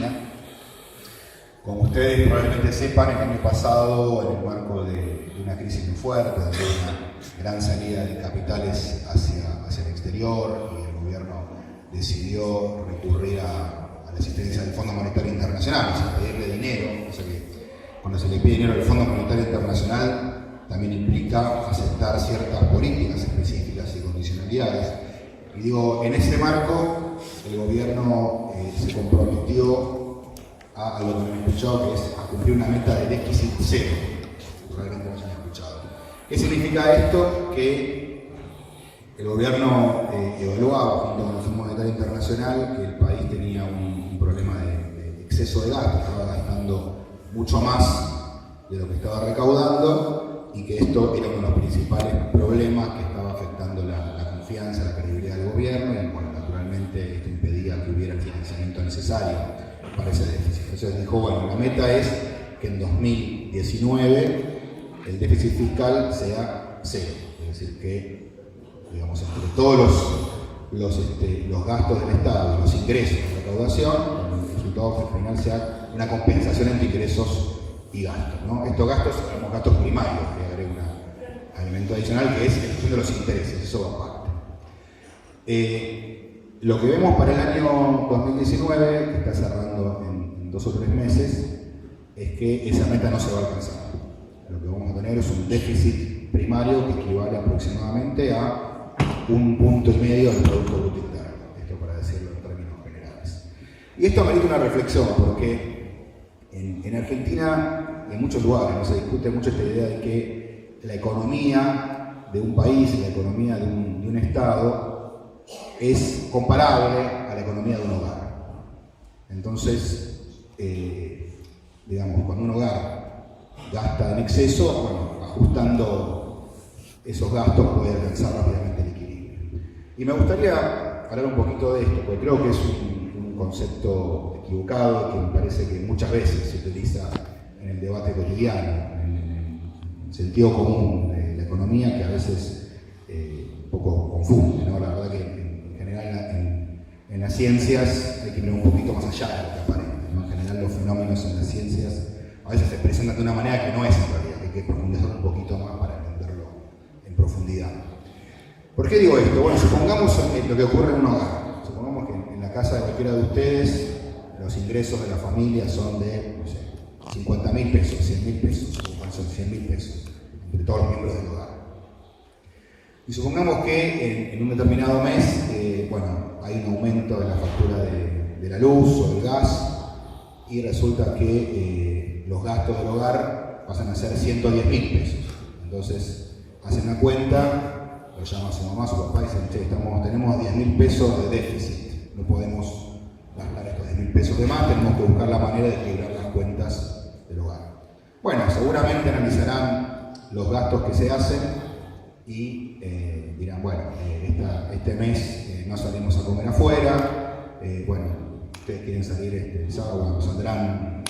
Argentina. Como ustedes probablemente sepan, el año pasado, en el marco de una crisis muy fuerte, de una gran salida de capitales hacia el exterior, y el gobierno decidió recurrir a la asistencia del Fondo Monetario Internacional, o sea, pedirle dinero. O sea que cuando se le pide dinero al Fondo Monetario Internacional, también implica aceptar ciertas políticas específicas y condicionalidades. Y digo, en ese marco, el gobierno se comprometió a lo que me han escuchado, que es a cumplir una meta de déficit cero. Probablemente no se han escuchado. ¿Qué significa esto? Que el gobierno evaluaba junto con el Fondo Monetario Internacional que el país tenía un problema de exceso de gasto, estaba gastando mucho más de lo que estaba recaudando, y que esto era uno de los principales problemas que estaba afectando la confianza, la credibilidad del gobierno, y bueno, naturalmente esto impedía que hubiera el financiamiento necesario para ese déficit. Entonces dijo, bueno, la meta es que en 2019 el déficit fiscal sea cero, es decir, que, digamos, entre todos los gastos del Estado, los ingresos de recaudación, el resultado final sea una compensación entre ingresos y gastos, ¿no? Estos gastos son gastos primarios, que agrega un elemento adicional que es la cuestión de los intereses, eso va aparte. Lo que vemos para el año 2019, que está cerrando en 2 o 3 meses, es que esa meta no se va a alcanzar. Lo que vamos a tener es un déficit primario que equivale aproximadamente a 1,5 puntos del Producto Bruto Interno. Esto para decirlo en términos generales. Y esto amerita una reflexión, porque en Argentina y en muchos lugares no se discute mucho esta idea de que la economía de un país, la economía de un Estado, es comparable a la economía de un hogar. Entonces, digamos, cuando un hogar gasta en exceso, bueno, ajustando esos gastos puede alcanzar rápidamente el equilibrio. Y me gustaría hablar un poquito de esto, porque creo que es un concepto equivocado, que me parece que muchas veces se utiliza en el debate cotidiano, en el sentido común de la economía, que a veces un poco confunde, ¿no? La verdad que en general en las ciencias hay que mirar un poquito más allá de lo que aparece, ¿no? En general los fenómenos en las ciencias a veces se presentan de una manera que no es en realidad, que hay que profundizar un poquito más para entenderlo en profundidad. ¿Por qué digo esto? Bueno, supongamos lo que ocurre en un hogar. Supongamos que en la casa de cualquiera de ustedes los ingresos de la familia son de, no sé, 50.000 pesos, 100.000 pesos, son 100.000 pesos, entre todos los miembros del hogar. Y supongamos que en un determinado mes, bueno, hay un aumento de la factura de la luz o del gas, y resulta que los gastos del hogar pasan a ser 110.000 pesos. Entonces, hacen una cuenta, lo llama a su mamá, a su papá, y dicen, che, tenemos 10.000 pesos de déficit, no podemos gastar estos 10.000 pesos de más, tenemos que buscar la manera de equilibrar las cuentas del hogar. Bueno, seguramente analizarán los gastos que se hacen y dirán, bueno, este mes no salimos a comer afuera, bueno, ustedes quieren salir el sábado, bueno, saldrán,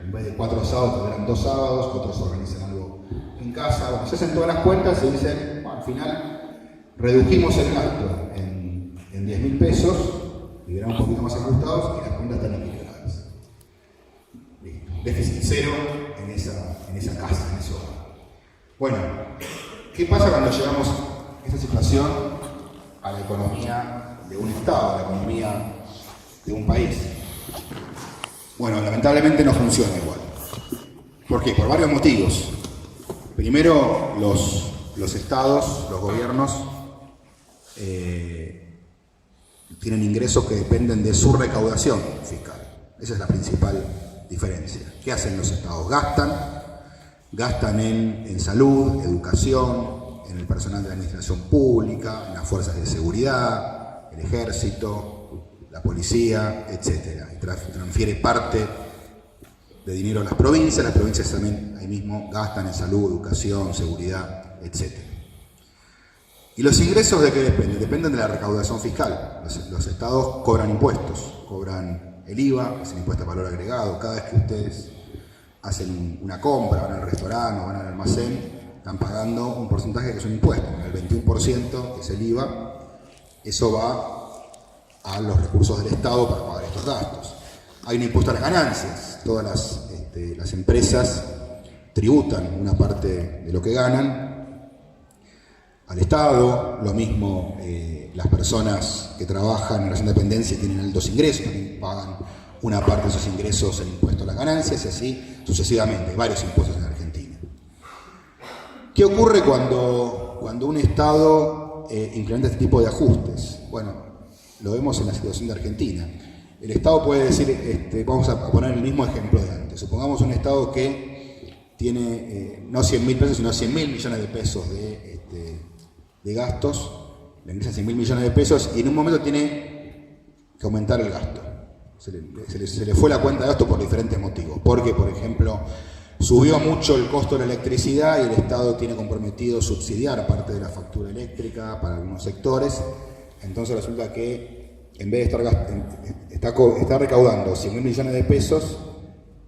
en vez de 4 sábados, tendrán 2 sábados, otros organizan algo en casa. Bueno, se hacen todas las cuentas y dicen, bueno, al final redujimos el gasto en 10.000 pesos, y verán un poquito más ajustados y las cuentas están equilibradas. Listo. Déficit cero en esa casa, en ese hogar. Bueno, ¿qué pasa cuando llevamos esta situación a la economía de un Estado, a la economía de un país? Bueno, lamentablemente no funciona igual. ¿Por qué? Por varios motivos. Primero, los estados, los gobiernos, tienen ingresos que dependen de su recaudación fiscal. Esa es la principal diferencia. ¿Qué hacen los estados? Gastan en salud, educación, en el personal de la administración pública, en las fuerzas de seguridad, el ejército, la policía, etc. Y transfiere parte de dinero a las provincias también ahí mismo gastan en salud, educación, seguridad, etc. ¿Y los ingresos de qué dependen? Dependen de la recaudación fiscal. Los estados cobran impuestos, cobran el IVA, que es el impuesto de valor agregado. Cada vez que ustedes hacen una compra, van al restaurante o van al almacén, están pagando un porcentaje que es un impuesto, el 21%, que es el IVA. Eso va a los recursos del Estado para pagar estos gastos. Hay un impuesto a las ganancias. Todas las empresas tributan una parte de lo que ganan al Estado. Lo mismo las personas que trabajan en relación de dependencia y tienen altos ingresos, también pagan una parte de esos ingresos en impuesto a las ganancias y así sucesivamente. Hay varios impuestos en Argentina. ¿Qué ocurre cuando un Estado implementa este tipo de ajustes? Bueno, lo vemos en la situación de Argentina. El Estado puede decir, vamos a poner el mismo ejemplo de antes. Supongamos un Estado que tiene no 100.000 pesos, sino 100.000 millones de pesos de gastos, le ingresan 100.000 millones de pesos y en un momento tiene que aumentar el gasto. Se le fue la cuenta de gasto por diferentes motivos. Porque, por ejemplo, subió mucho el costo de la electricidad y el Estado tiene comprometido subsidiar parte de la factura eléctrica para algunos sectores. Entonces resulta que en vez de está recaudando 100.000 millones de pesos,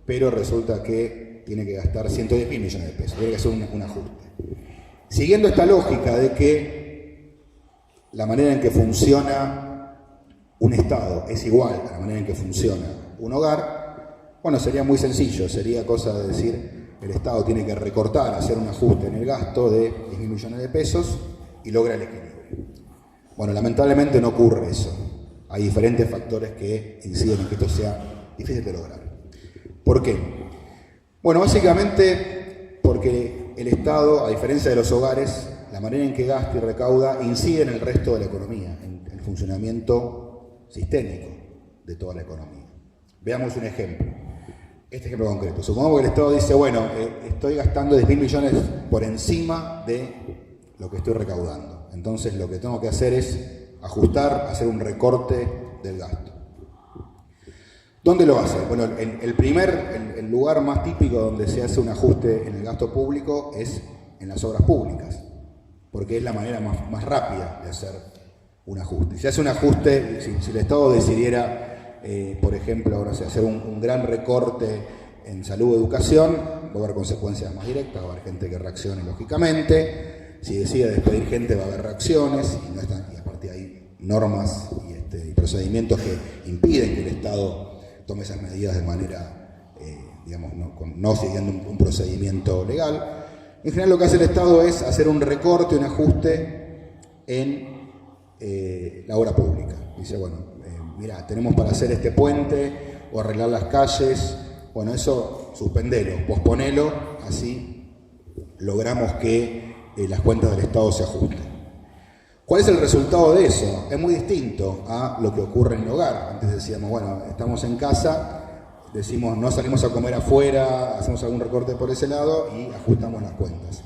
pero resulta que tiene que gastar 110.000 millones de pesos. Tiene que hacer un ajuste. Siguiendo esta lógica de que la manera en que funciona un Estado es igual a la manera en que funciona un hogar, bueno, sería muy sencillo. Sería cosa de decir, el Estado tiene que recortar, hacer un ajuste en el gasto de 10.000 millones de pesos y logra el equilibrio. Bueno, lamentablemente no ocurre eso. Hay diferentes factores que inciden en que esto sea difícil de lograr. ¿Por qué? Bueno, básicamente porque el Estado, a diferencia de los hogares, la manera en que gasta y recauda incide en el resto de la economía, en el funcionamiento sistémico de toda la economía. Veamos un ejemplo. Este ejemplo concreto. Supongamos que el Estado dice, bueno, estoy gastando 10.000 millones por encima de lo que estoy recaudando. Entonces lo que tengo que hacer es ajustar, hacer un recorte del gasto. ¿Dónde lo hace? Bueno, el lugar más típico donde se hace un ajuste en el gasto público es en las obras públicas, porque es la manera más rápida de hacer un ajuste. Si hace un ajuste, si el Estado decidiera, por ejemplo, ahora hacer un gran recorte en salud o educación, va a haber consecuencias más directas, va a haber gente que reaccione lógicamente. Si decide despedir gente, va a haber reacciones, y aparte hay normas y procedimientos que impiden que el Estado tome esas medidas de manera, digamos, no siguiendo un procedimiento legal. En general lo que hace el Estado es hacer un recorte, un ajuste en la obra pública. Dice, bueno, mira, tenemos para hacer este puente o arreglar las calles, bueno, eso suspendelo, posponelo, así logramos que las cuentas del Estado se ajusten. ¿Cuál es el resultado de eso? Es muy distinto a lo que ocurre en el hogar. Antes decíamos, bueno, estamos en casa, decimos no salimos a comer afuera, hacemos algún recorte por ese lado y ajustamos las cuentas.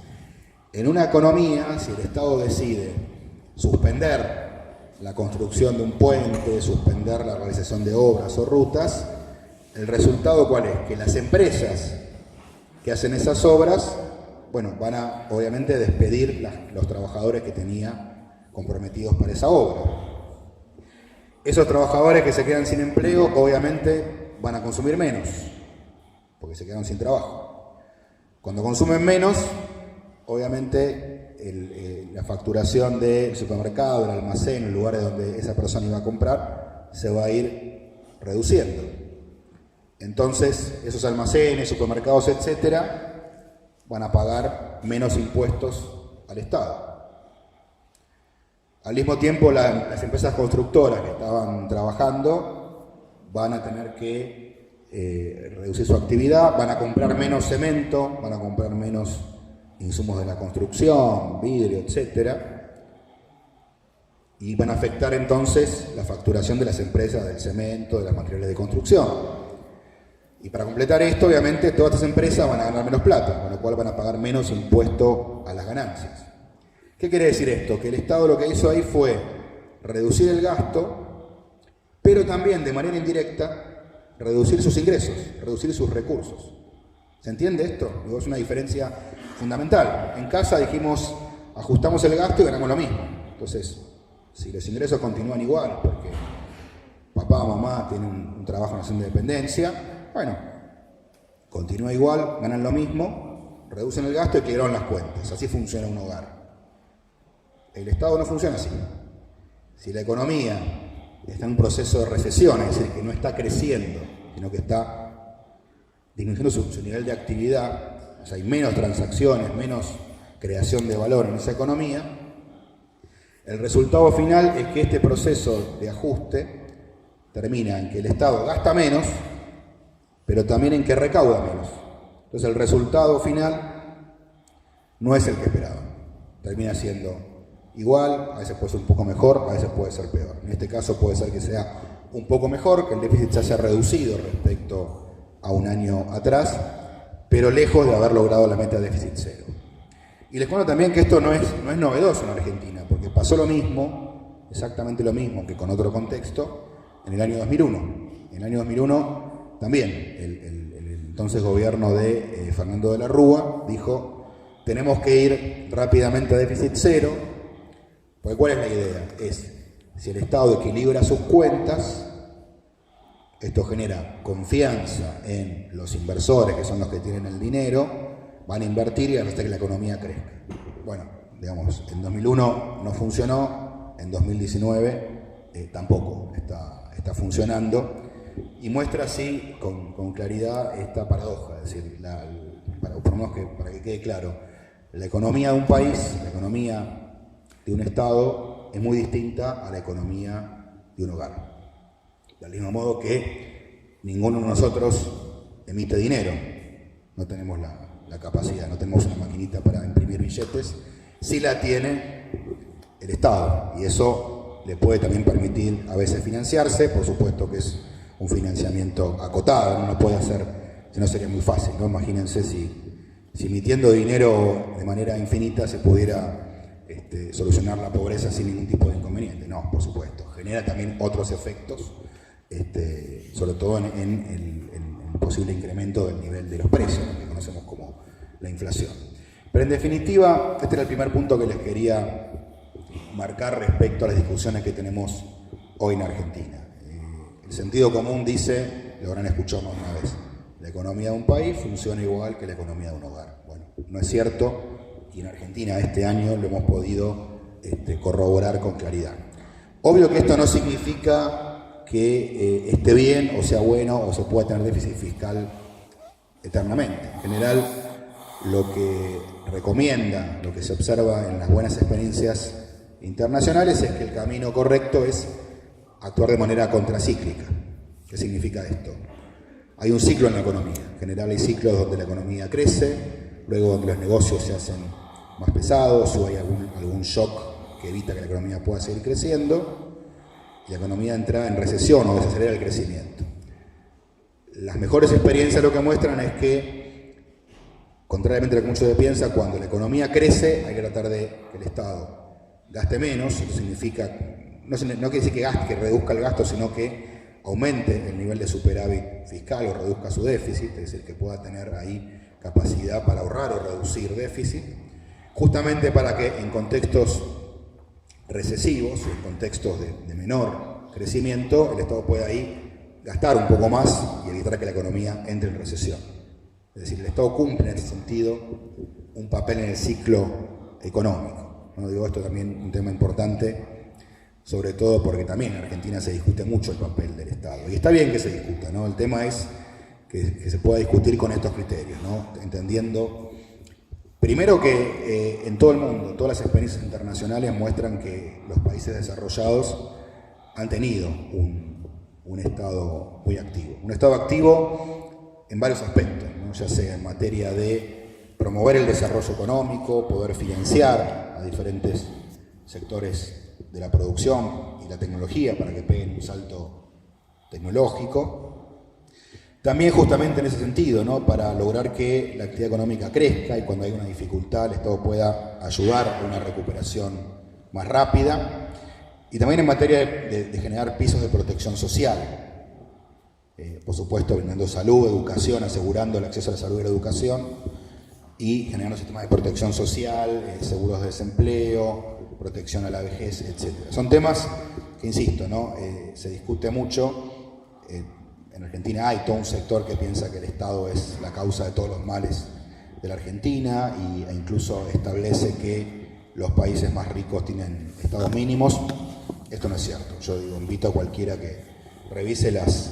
En una economía, si el Estado decide suspender la construcción de un puente, suspender la realización de obras o rutas, el resultado ¿cuál es? Que las empresas que hacen esas obras, bueno, van a obviamente despedir los trabajadores que tenía comprometidos para esa obra. Esos trabajadores que se quedan sin empleo, obviamente van a consumir menos, porque se quedaron sin trabajo. Cuando consumen menos, obviamente la facturación del supermercado, del almacén, el lugar donde esa persona iba a comprar, se va a ir reduciendo. Entonces, esos almacenes, supermercados, etcétera, van a pagar menos impuestos al Estado. Al mismo tiempo, las empresas constructoras que estaban trabajando van a tener que reducir su actividad, van a comprar menos cemento, van a comprar menos insumos de la construcción, vidrio, etcétera, y van a afectar entonces la facturación de las empresas del cemento, de los materiales de construcción. Y para completar esto, obviamente, todas estas empresas van a ganar menos plata, con lo cual van a pagar menos impuesto a las ganancias. ¿Qué quiere decir esto? Que el Estado lo que hizo ahí fue reducir el gasto, pero también de manera indirecta reducir sus ingresos, reducir sus recursos. ¿Se entiende esto? Es una diferencia fundamental. En casa dijimos, ajustamos el gasto y ganamos lo mismo. Entonces, si los ingresos continúan igual, porque papá o mamá tienen un trabajo en relación de dependencia, bueno, continúa igual, ganan lo mismo, reducen el gasto y equilibran las cuentas. Así funciona un hogar. El Estado no funciona así. Si la economía está en un proceso de recesión, es decir, que no está creciendo, sino que está disminuyendo su nivel de actividad, o sea, hay menos transacciones, menos creación de valor en esa economía, el resultado final es que este proceso de ajuste termina en que el Estado gasta menos, pero también en que recauda menos. Entonces el resultado final no es el que esperaba. Termina siendo igual, a veces puede ser un poco mejor, a veces puede ser peor. En este caso puede ser que sea un poco mejor, que el déficit se haya reducido respecto a un año atrás, pero lejos de haber logrado la meta de déficit cero. Y les cuento también que esto no es novedoso en Argentina, porque pasó lo mismo, exactamente lo mismo que con otro contexto, en el año 2001. En el año 2001 también el entonces gobierno de Fernando de la Rúa dijo: tenemos que ir rápidamente a déficit cero, porque ¿cuál es la idea? Es, si el Estado equilibra sus cuentas, esto genera confianza en los inversores, que son los que tienen el dinero, van a invertir y hasta que la economía crezca. Bueno, digamos, en 2001 no funcionó, en 2019 tampoco está funcionando, y muestra así con claridad esta paradoja, es decir, por lo menos para que quede claro, la economía de un país, la economía de un Estado es muy distinta a la economía de un hogar. Del mismo modo que ninguno de nosotros emite dinero, no tenemos la capacidad, no tenemos una maquinita para imprimir billetes, sí la tiene el Estado, y eso le puede también permitir a veces financiarse, por supuesto que es un financiamiento acotado, no lo puede hacer, si no sería muy fácil, ¿no? Imagínense si emitiendo dinero de manera infinita se pudiera solucionar la pobreza sin ningún tipo de inconveniente. No, por supuesto, genera también otros efectos, sobre todo en el posible incremento del nivel de los precios, lo que conocemos como la inflación. Pero en definitiva, este era el primer punto que les quería marcar respecto a las discusiones que tenemos hoy en Argentina. El sentido común dice, lo habrán escuchado más una vez, la economía de un país funciona igual que la economía de un hogar. Bueno, no es cierto, y en Argentina este año lo hemos podido corroborar con claridad. Obvio que esto no significa que esté bien o sea bueno o se pueda tener déficit fiscal eternamente. En general, lo que recomienda, lo que se observa en las buenas experiencias internacionales es que el camino correcto es actuar de manera contracíclica. ¿Qué significa esto? Hay un ciclo en la economía. En general hay ciclos donde la economía crece, luego donde los negocios se hacen más pesados o hay algún shock que evita que la economía pueda seguir creciendo y la economía entra en recesión o desacelera el crecimiento. Las mejores experiencias lo que muestran es que, contrariamente a lo que muchos piensan, cuando la economía crece hay que tratar de que el Estado gaste menos. Eso significa, no quiere decir que reduzca el gasto, sino que aumente el nivel de superávit fiscal o reduzca su déficit, es decir, que pueda tener ahí capacidad para ahorrar o reducir déficit, justamente para que en contextos recesivos, en contextos de menor crecimiento, el Estado pueda ahí gastar un poco más y evitar que la economía entre en recesión. Es decir, el Estado cumple en ese sentido un papel en el ciclo económico. ¿No? Digo esto también un tema importante, sobre todo porque también en Argentina se discute mucho el papel del Estado. Y está bien que se discuta, ¿no? El tema es que se pueda discutir con estos criterios, ¿no? Entendiendo, primero que en todo el mundo, todas las experiencias internacionales muestran que los países desarrollados han tenido un Estado muy activo. Un Estado activo en varios aspectos, ¿no? Ya sea en materia de promover el desarrollo económico, poder financiar a diferentes sectores de la producción y la tecnología para que peguen un salto tecnológico. También justamente en ese sentido, ¿no? Para lograr que la actividad económica crezca y cuando hay una dificultad el Estado pueda ayudar a una recuperación más rápida. Y también en materia de generar pisos de protección social. Por supuesto, brindando salud, educación, asegurando el acceso a la salud y la educación y generando sistemas de protección social, seguros de desempleo, protección a la vejez, etc. Son temas que, insisto, ¿no? Se discute mucho. En Argentina hay todo un sector que piensa que el Estado es la causa de todos los males de la Argentina e incluso establece que los países más ricos tienen estados mínimos. Esto no es cierto. Yo invito a cualquiera que revise las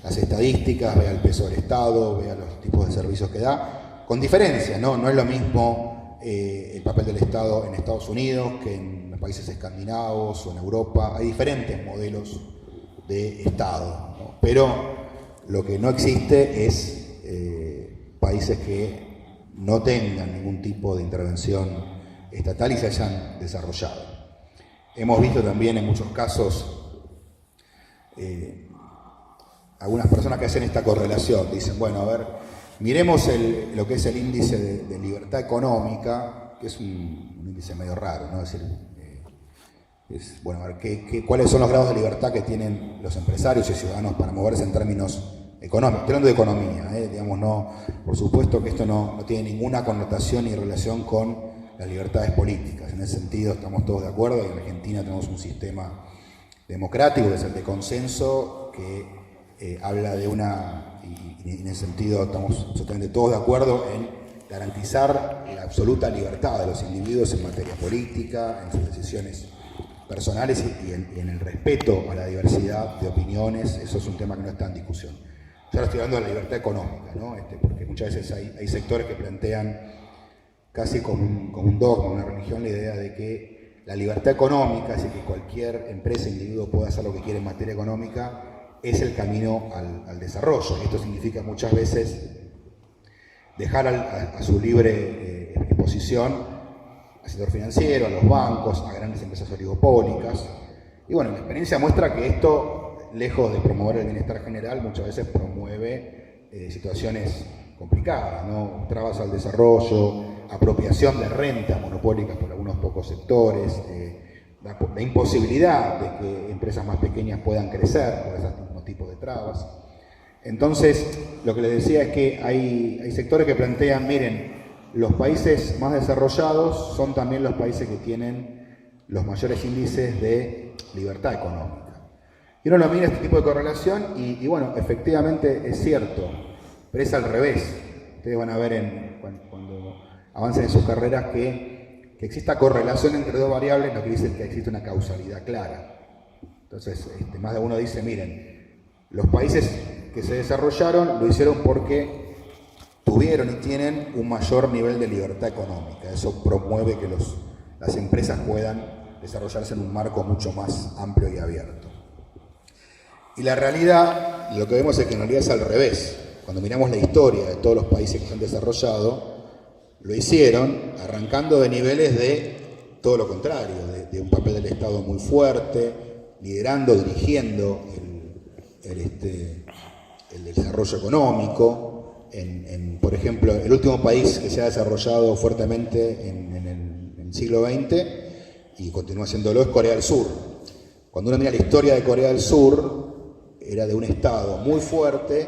las estadísticas, vea el peso del Estado, vea los tipos de servicios que da, con diferencia, ¿no? No es lo mismo el papel del Estado en Estados Unidos que en los países escandinavos o en Europa. Hay diferentes modelos de Estado, ¿no? Pero lo que no existe es países que no tengan ningún tipo de intervención estatal y se hayan desarrollado. Hemos visto también en muchos casos algunas personas que hacen esta correlación, dicen, bueno, a ver, miremos lo que es el índice de libertad económica, que es un índice medio raro, ¿no? Es decir, bueno, a ver, ¿cuáles son los grados de libertad que tienen los empresarios y ciudadanos para moverse en términos económicos? Estoy hablando de economía, digamos, no, por supuesto que esto no tiene ninguna connotación ni relación con las libertades políticas. En ese sentido estamos todos de acuerdo, y en Argentina tenemos un sistema democrático, que es el de consenso, que habla de y en ese sentido estamos absolutamente todos de acuerdo en garantizar la absoluta libertad de los individuos en materia política, en sus decisiones personales y en el respeto a la diversidad de opiniones. Eso es un tema que no está en discusión. Yo ahora estoy hablando de la libertad económica, ¿no? Porque muchas veces hay sectores que plantean casi como un dogma, una religión, la idea de que la libertad económica, es decir, que cualquier empresa, individuo pueda hacer lo que quiere en materia económica, es el camino al desarrollo. Y esto significa muchas veces dejar a su libre exposición al sector financiero, a los bancos, a grandes empresas oligopólicas. Y bueno, la experiencia muestra que esto, lejos de promover el bienestar general, muchas veces promueve situaciones complicadas, ¿no? Trabas al desarrollo, apropiación de rentas monopólicas por algunos pocos sectores, la imposibilidad de que empresas más pequeñas puedan crecer por ese mismo tipo de trabas. Entonces, lo que les decía es que hay sectores que plantean, miren, los países más desarrollados son también los países que tienen los mayores índices de libertad económica. Y uno lo mira este tipo de correlación y bueno, efectivamente es cierto, pero es al revés. Ustedes van a ver cuando avancen en sus carreras que exista correlación entre dos variables, no quiere decir que existe una causalidad clara. Entonces, más de uno dice, miren, los países que se desarrollaron lo hicieron porque tuvieron y tienen un mayor nivel de libertad económica. Eso promueve que las empresas puedan desarrollarse en un marco mucho más amplio y abierto. Y la realidad, lo que vemos es que en realidad es al revés. Cuando miramos la historia de todos los países que se han desarrollado, lo hicieron arrancando de niveles de todo lo contrario, de un papel del Estado muy fuerte, liderando, dirigiendo el desarrollo económico. Por ejemplo, el último país que se ha desarrollado fuertemente en el siglo XX y continúa haciéndolo es Corea del Sur. Cuando uno mira la historia de Corea del Sur, era de un Estado muy fuerte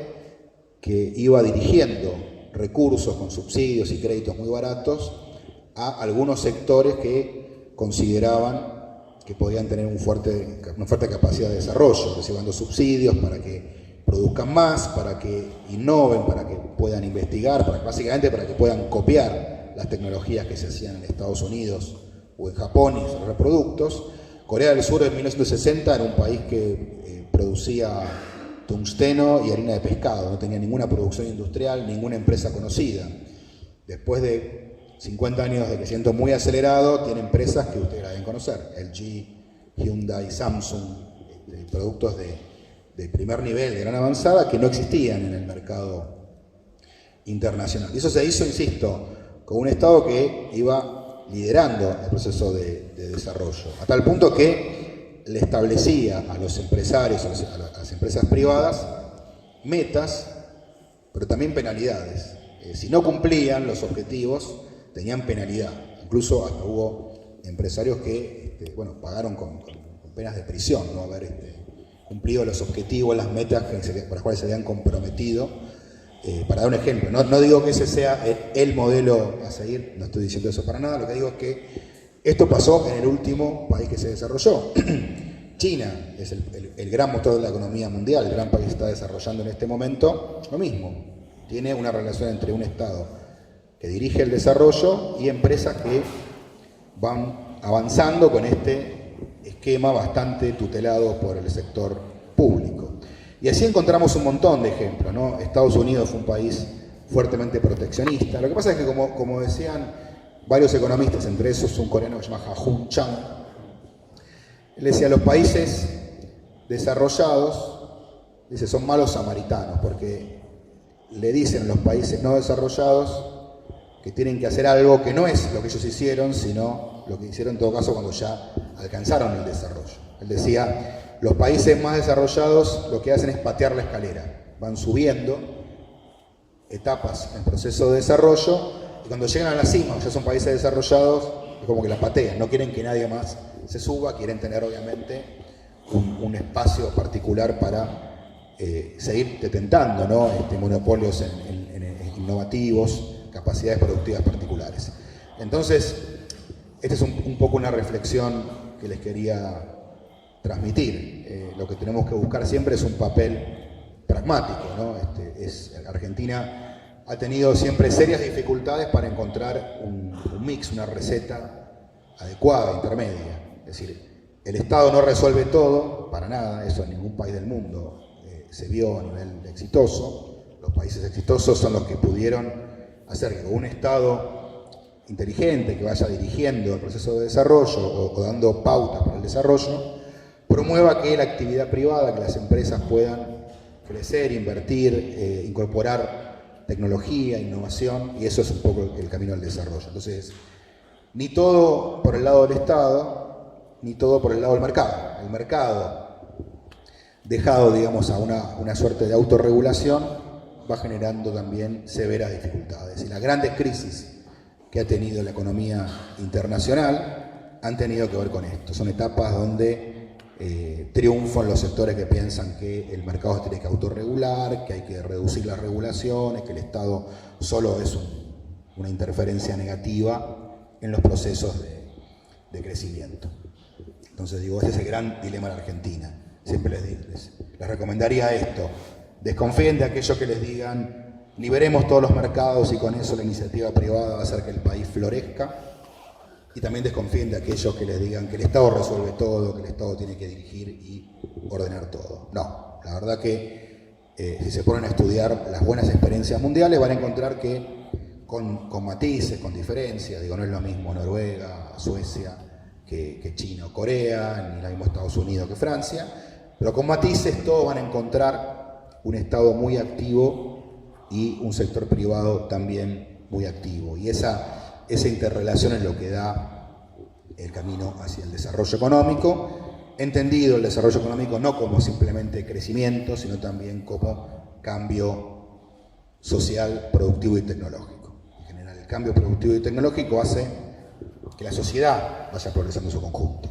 que iba dirigiendo recursos con subsidios y créditos muy baratos a algunos sectores que consideraban que podían tener una fuerte capacidad de desarrollo, recibiendo subsidios para que produzcan más, para que innoven, para que puedan investigar, básicamente para que puedan copiar las tecnologías que se hacían en Estados Unidos o en Japón y desarrollar productos. Corea del Sur en 1960 era un país que producía tungsteno y harina de pescado, no tenía ninguna producción industrial, ninguna empresa conocida. Después de 50 años de crecimiento muy acelerado, tiene empresas que ustedes la deben conocer, LG, Hyundai, Samsung, productos de primer nivel, de gran avanzada, que no existían en el mercado internacional. Y eso se hizo, insisto, con un Estado que iba liderando el proceso de desarrollo, a tal punto que le establecía a los empresarios, a las empresas privadas, metas, pero también penalidades. Si no cumplían los objetivos, tenían penalidad. Incluso hasta hubo empresarios que pagaron con penas de prisión, no haber cumplido los objetivos, las metas por las cuales se habían comprometido. Para dar un ejemplo, no digo que ese sea el modelo a seguir, no estoy diciendo eso para nada, lo que digo es que esto pasó en el último país que se desarrolló. China es el gran motor de la economía mundial, el gran país que está desarrollando en este momento, lo mismo. Tiene una relación entre un Estado que dirige el desarrollo y empresas que van avanzando con este esquema bastante tutelado por el sector público. Y así encontramos un montón de ejemplos, ¿no? Estados Unidos fue un país fuertemente proteccionista. Lo que pasa es que, como decían varios economistas, entre esos un coreano que se llama Ha-Joon Chang, él decía, los países desarrollados, dice, son malos samaritanos, porque le dicen a los países no desarrollados que tienen que hacer algo que no es lo que ellos hicieron, sino lo que hicieron en todo caso cuando ya alcanzaron el desarrollo. Él decía, los países más desarrollados lo que hacen es patear la escalera, van subiendo etapas en proceso de desarrollo, y cuando llegan a la cima, ya son países desarrollados, es como que la patean, no quieren que nadie más se suba, quieren tener obviamente un espacio particular para seguir detentando, ¿no? Monopolios innovativos, capacidades productivas particulares. Entonces, esta es un poco una reflexión que les quería transmitir. Lo que tenemos que buscar siempre es un papel pragmático, ¿no? Argentina ha tenido siempre serias dificultades para encontrar un mix, una receta adecuada, intermedia. Es decir, el Estado no resuelve todo, para nada, eso en ningún país del mundo se vio a nivel exitoso. Los países exitosos son los que pudieron hacer que un Estado inteligente que vaya dirigiendo el proceso de desarrollo o dando pautas para el desarrollo, promueva que la actividad privada, que las empresas puedan crecer, invertir, incorporar tecnología, innovación, y eso es un poco el camino al desarrollo. Entonces, ni todo por el lado del Estado, ni todo por el lado del mercado. El mercado, dejado, digamos, a una suerte de autorregulación, va generando también severas dificultades. Y las grandes crisis que ha tenido la economía internacional han tenido que ver con esto. Son etapas donde triunfan los sectores que piensan que el mercado se tiene que autorregular, que hay que reducir las regulaciones, que el Estado solo es una interferencia negativa en los procesos de crecimiento. Entonces digo, ese es el gran dilema de la Argentina. Siempre les recomendaría esto: desconfíen de aquellos que les digan liberemos todos los mercados y con eso la iniciativa privada va a hacer que el país florezca, y también desconfíen de aquellos que les digan que el Estado resuelve todo, que el Estado tiene que dirigir y ordenar todo. No, la verdad que si se ponen a estudiar las buenas experiencias mundiales van a encontrar que con matices, con diferencias, digo, no es lo mismo Noruega, Suecia que China o Corea, ni lo mismo Estados Unidos que Francia, pero con matices todos van a encontrar un Estado muy activo y un sector privado también muy activo. Y esa interrelación es lo que da el camino hacia el desarrollo económico, entendido el desarrollo económico no como simplemente crecimiento, sino también como cambio social, productivo y tecnológico. En general, el cambio productivo y tecnológico hace que la sociedad vaya progresando en su conjunto,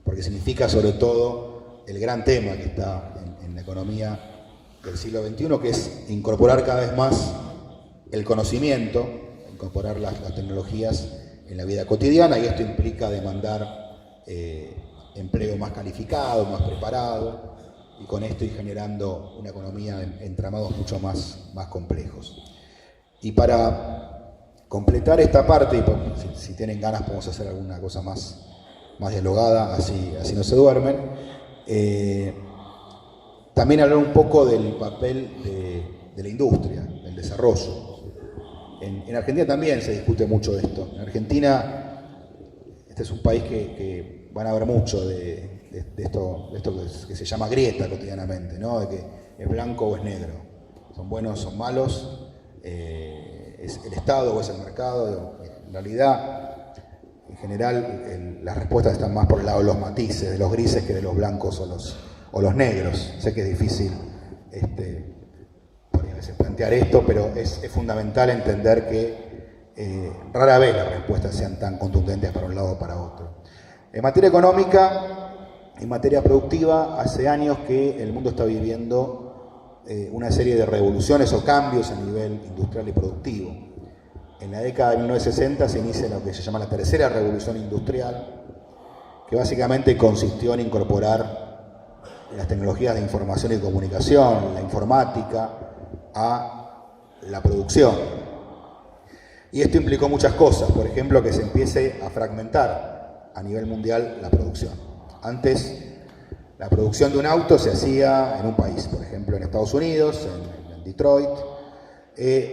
porque significa sobre todo el gran tema que está en la economía del siglo XXI, que es incorporar cada vez más el conocimiento, incorporar las tecnologías en la vida cotidiana, y esto implica demandar empleo más calificado, más preparado, y con esto ir generando una economía en entramados mucho más complejos. Y para completar esta parte, y si tienen ganas podemos hacer alguna cosa más dialogada, así no se duermen, también hablar un poco del papel de la industria, del desarrollo. En Argentina también se discute mucho de esto. En Argentina, este es un país que van a ver mucho de esto que se llama grieta cotidianamente, ¿no? De que es blanco o es negro, son buenos, son malos, es el Estado o es el mercado. En realidad, en general, las respuestas están más por el lado de los matices, de los grises, que de los blancos o los negros. Sé que es difícil por a veces plantear esto, pero es fundamental entender que rara vez las respuestas sean tan contundentes para un lado o para otro. En materia económica, en materia productiva, hace años que el mundo está viviendo una serie de revoluciones o cambios a nivel industrial y productivo. En la década de 1960 se inicia lo que se llama la tercera revolución industrial, que básicamente consistió en incorporar las tecnologías de información y comunicación, la informática, a la producción. Y esto implicó muchas cosas, por ejemplo, que se empiece a fragmentar a nivel mundial la producción. Antes La producción de un auto se hacía en un país, por ejemplo en Estados Unidos, en Detroit,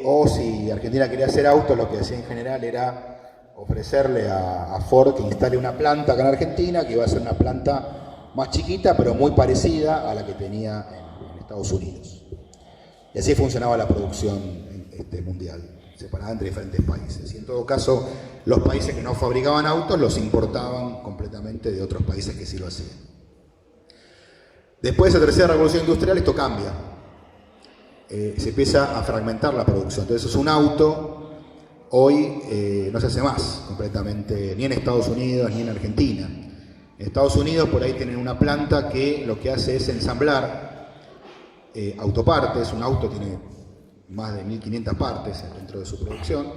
o si Argentina quería hacer autos, lo que hacía en general era ofrecerle a Ford que instale una planta acá en Argentina, que iba a ser una planta más chiquita, pero muy parecida a la que tenía en Estados Unidos. Y así funcionaba la producción mundial, separada entre diferentes países. Y en todo caso, los países que no fabricaban autos los importaban completamente de otros países que sí lo hacían. Después de esa tercera revolución industrial, esto cambia. Se empieza a fragmentar la producción. Entonces, un auto hoy no se hace más completamente, ni en Estados Unidos ni en Argentina. En Estados Unidos, por ahí tienen una planta que lo que hace es ensamblar autopartes. Un auto tiene más de 1500 partes dentro de su producción.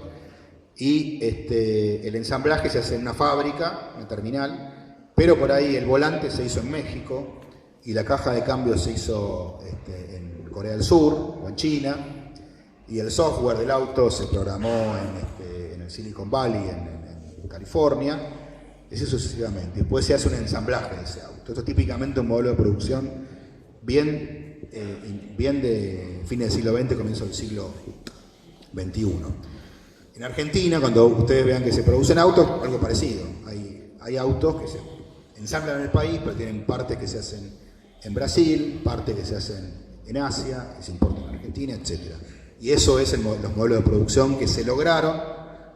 Y el ensamblaje se hace en una fábrica, una terminal, pero por ahí el volante se hizo en México, y la caja de cambio se hizo en Corea del Sur o en China, y el software del auto se programó en el Silicon Valley, en California, y así sucesivamente. Después se hace un ensamblaje de ese auto. Esto es típicamente un modelo de producción bien de fines del siglo XX, comienzo del siglo XXI. En Argentina, cuando ustedes vean que se producen autos, algo parecido. Hay autos que se ensamblan en el país, pero tienen partes que se hacen en Brasil, partes que se hacen en Asia, que se importan en Argentina, etc. Y eso es los modelos de producción que se lograron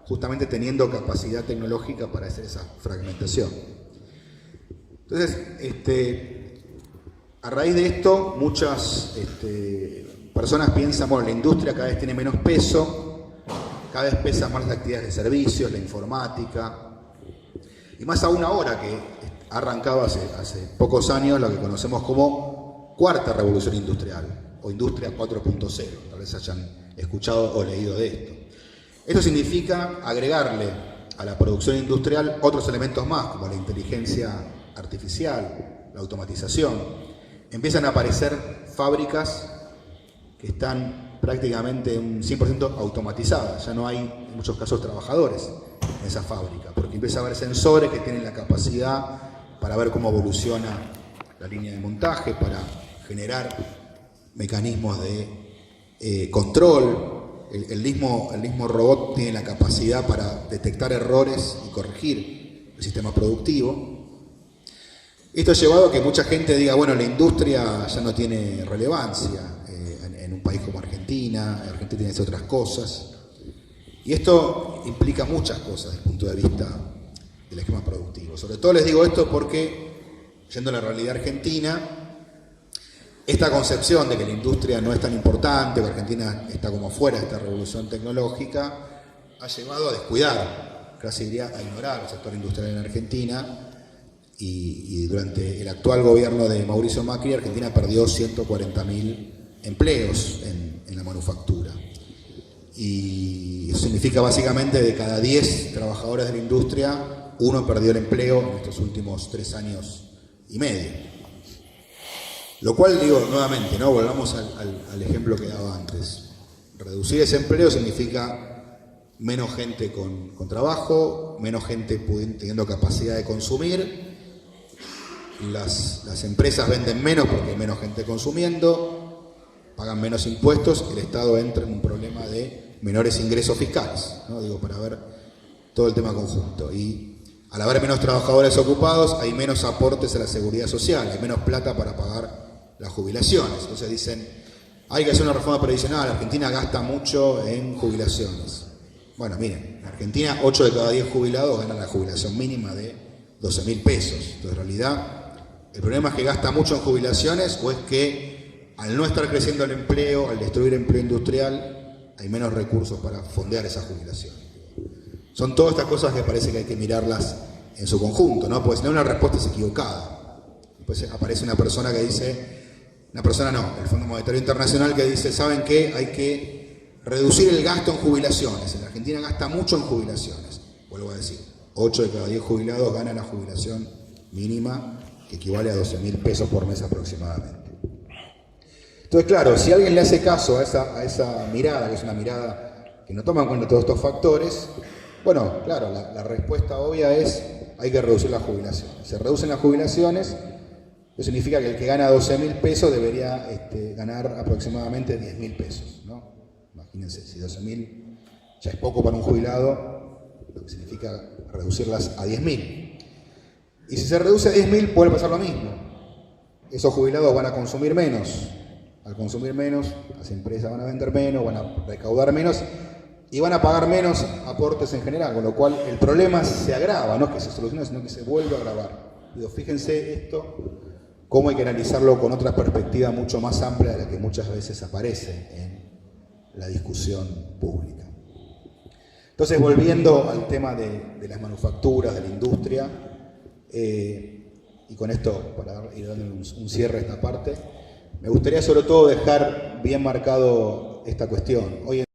justamente teniendo capacidad tecnológica para hacer esa fragmentación. Entonces, a raíz de esto, muchas personas piensan, bueno, la industria cada vez tiene menos peso, cada vez pesan más las actividades de servicios, la informática, y más aún ahora que ha arrancado hace pocos años lo que conocemos como cuarta revolución industrial, o industria 4.0, tal vez hayan escuchado o leído de esto. Esto significa agregarle a la producción industrial otros elementos más, como la inteligencia artificial, la automatización. Empiezan a aparecer fábricas que están prácticamente un 100% automatizadas, ya no hay en muchos casos trabajadores en esa fábrica, porque empieza a haber sensores que tienen la capacidad para ver cómo evoluciona la línea de montaje, para generar mecanismos de control. El mismo robot tiene la capacidad para detectar errores y corregir el sistema productivo. Esto ha llevado a que mucha gente diga, bueno, la industria ya no tiene relevancia en un país como Argentina. Argentina tiene que hacer otras cosas. Y esto implica muchas cosas desde el punto de vista del esquema productivo. Sobre todo les digo esto porque, yendo a la realidad argentina, esta concepción de que la industria no es tan importante, que Argentina está como fuera de esta revolución tecnológica, ha llevado a descuidar, casi diría a ignorar el sector industrial en Argentina, y durante el actual gobierno de Mauricio Macri, Argentina perdió 140.000 empleos en la manufactura. Y eso significa básicamente de cada 10 trabajadores de la industria, uno perdió el empleo en estos últimos 3 años y medio. Lo cual, digo nuevamente, ¿no? Volvamos al ejemplo que daba antes. Reducir ese empleo significa menos gente con trabajo, menos gente teniendo capacidad de consumir. Las empresas venden menos porque hay menos gente consumiendo, pagan menos impuestos, el Estado entra en un problema de menores ingresos fiscales, ¿no? Digo, para ver todo el tema conjunto. Y al haber menos trabajadores ocupados, hay menos aportes a la seguridad social, hay menos plata para pagar las jubilaciones. Entonces dicen, hay que hacer una reforma previsional, Argentina gasta mucho en jubilaciones. Bueno, miren, en Argentina 8 de cada 10 jubilados ganan la jubilación mínima de 12.000 pesos. Entonces, en realidad, el problema es que gasta mucho en jubilaciones, o es que al no estar creciendo el empleo, al destruir empleo industrial, hay menos recursos para fondear esa jubilación. Son todas estas cosas que parece que hay que mirarlas en su conjunto, ¿no? Porque si no, una respuesta es equivocada. Después aparece una persona que dice, el Fondo Monetario Internacional, que dice, ¿saben qué? Hay que reducir el gasto en jubilaciones. En la Argentina gasta mucho en jubilaciones. Vuelvo a decir, 8 de cada 10 jubilados ganan la jubilación mínima, que equivale a 12.000 pesos por mes aproximadamente. Entonces, claro, si alguien le hace caso a esa mirada, que es una mirada que no toma en cuenta todos estos factores, bueno, claro, la respuesta obvia es, hay que reducir las jubilaciones. Se reducen las jubilaciones, Eso significa que el que gana 12.000 pesos debería ganar aproximadamente 10.000 pesos, ¿no? Imagínense, si 12.000 ya es poco para un jubilado, lo que significa reducirlas a 10.000. Y si se reduce a 10.000, puede pasar lo mismo. Esos jubilados van a consumir menos. Al consumir menos, las empresas van a vender menos, van a recaudar menos y van a pagar menos aportes en general, con lo cual el problema se agrava, no es que se solucione, sino que se vuelve a agravar. Digo, fíjense esto, cómo hay que analizarlo con otra perspectiva mucho más amplia de la que muchas veces aparece en la discusión pública. Entonces, volviendo al tema de las manufacturas, de la industria, y con esto, para ir dando un cierre a esta parte, me gustaría sobre todo dejar bien marcado esta cuestión. Hoy